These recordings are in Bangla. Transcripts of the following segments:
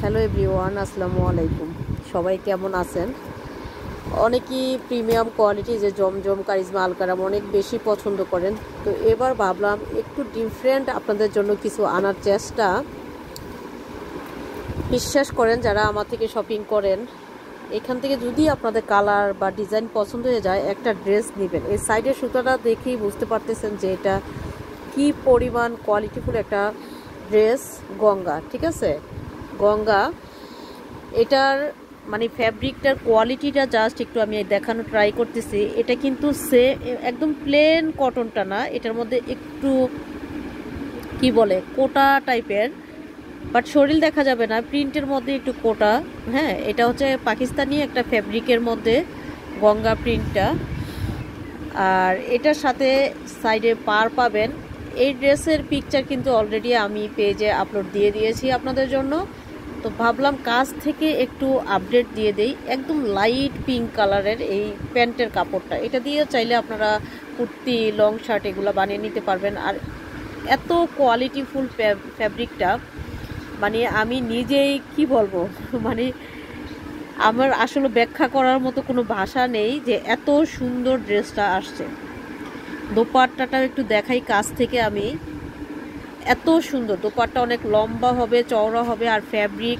হ্যালো এভরিওয়ান, আসসালামু আলাইকুম। সবাই কেমন আছেন? অনেকেই প্রিমিয়াম কোয়ালিটি যে জমজম, কারিজমা, আলকারাম অনেক বেশি পছন্দ করেন। তো এবার ভাবলাম একটু ডিফারেন্ট আপনাদের জন্য কিছু আনার চেষ্টা। বিশ্বাস করেন যারা আমার থেকে শপিং করেন, এখান থেকে যদি আপনাদের কালার বা ডিজাইন পছন্দ হয়ে যায়, একটা ড্রেস নেবেন। এই সাইডের সুতাটা দেখেই বুঝতে পারতেছেন যে এটা কি পরিমাণ কোয়ালিটিফুল একটা ড্রেস। গঙ্গা, ঠিক আছে, গঙ্গা। এটার মানে ফ্যাব্রিকটার কোয়ালিটিটা জাস্ট একটু আমি দেখানো ট্রাই করতেছি। এটা কিন্তু একদম প্লেন কটনটা না, এটার মধ্যে একটু কি বলে কোটা টাইপের, বাট শরীর দেখা যাবে না, প্রিন্টের মধ্যে একটু কোটা। হ্যাঁ, এটা হচ্ছে পাকিস্তানি একটা ফ্যাব্রিকের মধ্যে গঙ্গা প্রিন্টটা। আর এটার সাথে সাইডে পার পাবেন। এই ড্রেসের পিকচার কিন্তু অলরেডি আমি পেজে আপলোড দিয়ে দিয়েছি আপনাদের জন্য। তো ভাবলাম কাছ থেকে একটু আপডেট দিয়ে দেই। একদম লাইট পিঙ্ক কালারের এই প্যান্টের কাপড়টা, এটা দিয়ে চাইলে আপনারা কুর্তি, লং শার্ট এগুলো বানিয়ে নিতে পারবেন। আর এত কোয়ালিটিফুল ফ্যাব্রিকটা, মানে আমি নিজেই কি বলবো, মানে আমার আসলে ব্যাখ্যা করার মতো কোনো ভাষা নেই যে এত সুন্দর ড্রেসটা আসছে। দোপাট্টাটাও একটু দেখাই কাছ থেকে আমি। এত সুন্দর দোপাট্টা, অনেক লম্বা হবে, চওড়া হবে। আর ফ্যাব্রিক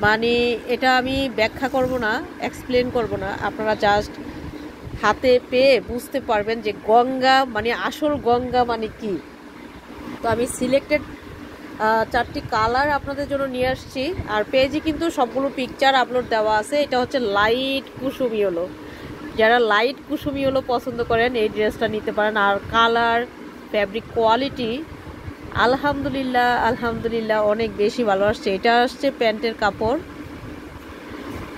মানে এটা আমি ব্যাখ্যা করব না, এক্সপ্লেন করব না, আপনারা জাস্ট হাতে পেয়ে বুঝতে পারবেন যে গঙ্গা মানে আসল গঙ্গা মানে কি। তো আমি সিলেক্টেড 4টি কালার আপনাদের জন্য নিয়ে আসছি। আর পেজে কিন্তু সবগুলো পিকচার আপলোড দেওয়া আছে। এটা হচ্ছে লাইট কুসুমি হলো, যারা লাইট কুসুমি হলো পছন্দ করেন এই ড্রেসটা নিতে পারেন। আর কালার, ফ্যাব্রিক কোয়ালিটি আলহামদুলিল্লাহ আলহামদুলিল্লাহ অনেক বেশি ভালো আসছে। এটা আসছে প্যান্টের কাপড়,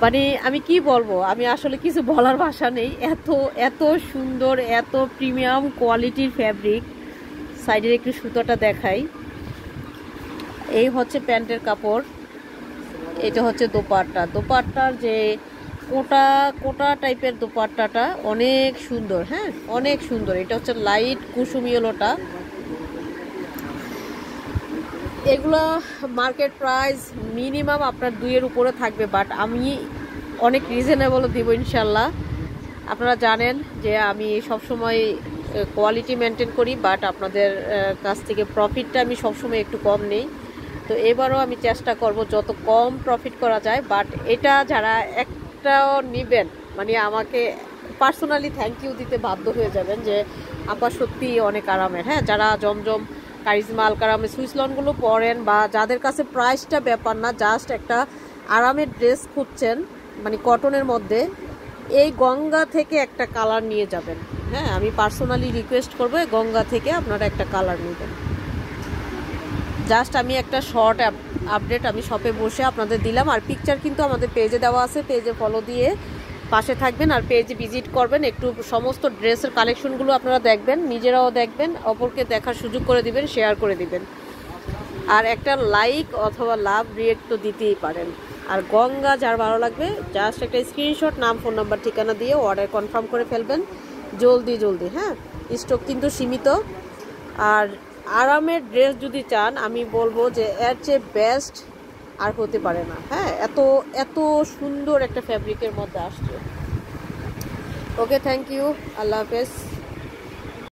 মানে আমি কি বলবো, আমি আসলে কিছু বলার ভাষা নেই। এত এত সুন্দর, এত প্রিমিয়াম কোয়ালিটির ফ্যাব্রিক। সাইডের একটু সুতোটা দেখাই। এই হচ্ছে প্যান্টের কাপড়, এটা হচ্ছে দোপাট্টা। দোপাট্টার যে কোটা কোটা টাইপের দোপাট্টাটা অনেক সুন্দর, হ্যাঁ অনেক সুন্দর। এটা হচ্ছে লাইট কুসুমি হলোটা। এগুলো মার্কেট প্রাইস মিনিমাম আপনার 2-এর উপরে থাকবে, বাট আমি অনেক রিজনেবল দিব ইনশাল্লাহ। আপনারা জানেন যে আমি সবসময় কোয়ালিটি মেনটেন করি, বাট আপনাদের কাছ থেকে প্রফিটটা আমি সবসময় একটু কম নেই। তো এবারও আমি চেষ্টা করব যত কম প্রফিট করা যায়। বাট এটা যারা একটাও নেবেন, মানে আমাকে পার্সোনালি থ্যাংক ইউ দিতে বাধ্য হয়ে যাবেন যে আপা সত্যি অনেক আরামের। হ্যাঁ, যারা জমজম, কারিজমা, আলকারামে সুইস লনগুলো পরেন, বা যাদের কাছে প্রাইসটা ব্যাপার না, জাস্ট একটা আরামের ড্রেস খুঁজছেন মানে কটনের মধ্যে, এই গঙ্গা থেকে একটা কালার নিয়ে যাবেন। হ্যাঁ, আমি পার্সোনালি রিকোয়েস্ট করবো গঙ্গা থেকে আপনারা একটা কালার নেবেন। জাস্ট আমি একটা শর্ট আপডেট আমি শপে বসে আপনাদের দিলাম। আর পিকচার কিন্তু আমাদের পেজে দেওয়া আছে, পেজে ফলো দিয়ে পাশে থাকবেন আর পেজে ভিজিট করবেন। একটু সমস্ত ড্রেসের কালেকশনগুলো আপনারা দেখবেন, নিজেরাও দেখবেন, অপরকে দেখার সুযোগ করে দিবেন, শেয়ার করে দিবেন। আর একটা লাইক অথবা লাভ রিয়েক্ট তো দিতেই পারেন। আর গঙ্গা যার ভালো লাগবে জাস্ট একটা স্ক্রিনশট, নাম, ফোন নাম্বার, ঠিকানা দিয়ে অর্ডার কনফার্ম করে ফেলবেন জলদি জলদি। হ্যাঁ, স্টক কিন্তু সীমিত। আর আরামের ড্রেস যদি চান, আমি বলবো যে এর চেয়ে বেস্ট আর হতে পারে না। হ্যাঁ, এত এত সুন্দর একটা ফ্যাব্রিকের মধ্যে আসছে। ওকে, থ্যাংক ইউ, আল্লাহ হাফেজ।